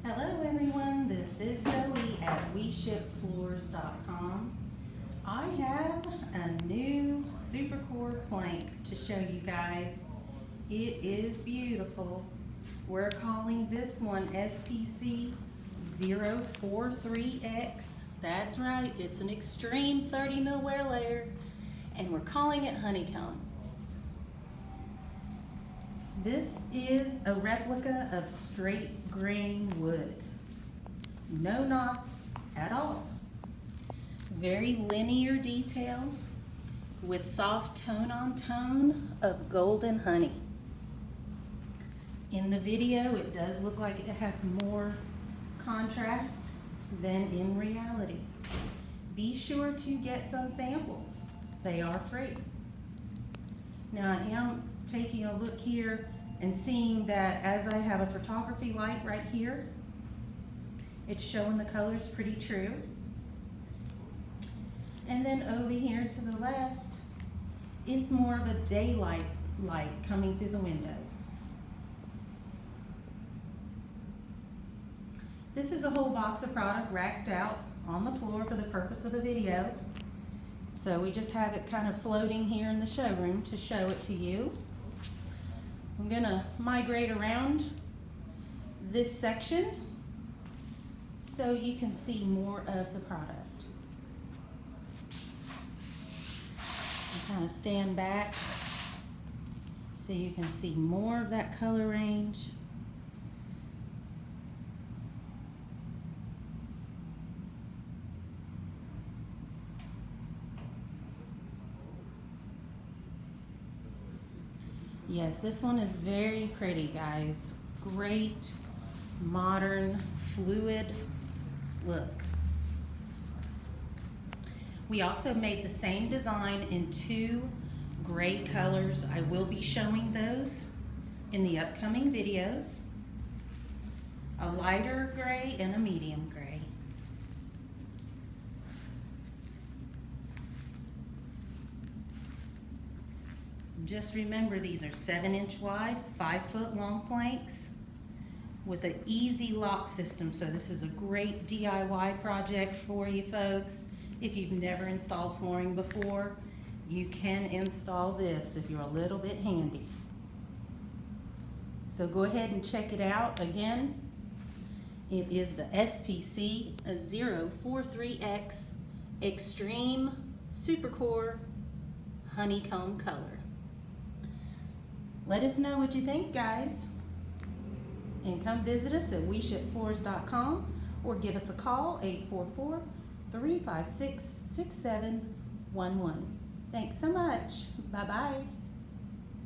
Hello everyone, this is Zoe at WeShipFloors.com. I have a new SUPERCore plank to show you guys. It is beautiful. We're calling this one SPC043X. That's right, it's an extreme 30 mil wear layer, and we're calling it Honeycomb. This is a replica of straight grain wood. No knots at all. Very linear detail with soft tone on tone of golden honey. In the video, it does look like it has more contrast than in reality. Be sure to get some samples. They are free. Now I am taking a look here and seeing that as I have a photography light right here, it's showing the colors pretty true. And then over here to the left, it's more of a daylight light coming through the windows. This is a whole box of product racked out on the floor for the purpose of the video. So we just have it kind of floating here in the showroom to show it to you. I'm gonna migrate around this section so you can see more of the product. I'll kind of stand back so you can see more of that color range. Yes, this one is very pretty, guys. Great, modern, fluid look. We also made the same design in two gray colors. I will be showing those in the upcoming videos. A lighter gray and a medium gray. Just remember, these are 7-inch wide, 5-foot long planks with an easy lock system. So this is a great DIY project for you folks. If you've never installed flooring before, you can install this if you're a little bit handy. So go ahead and check it out. Again, it is the SPC043X Xtreme SUPERCore Honeycomb color. Let us know what you think, guys. And come visit us at WeShipFloors.com or give us a call, 844-356-6711. Thanks so much. Bye-bye.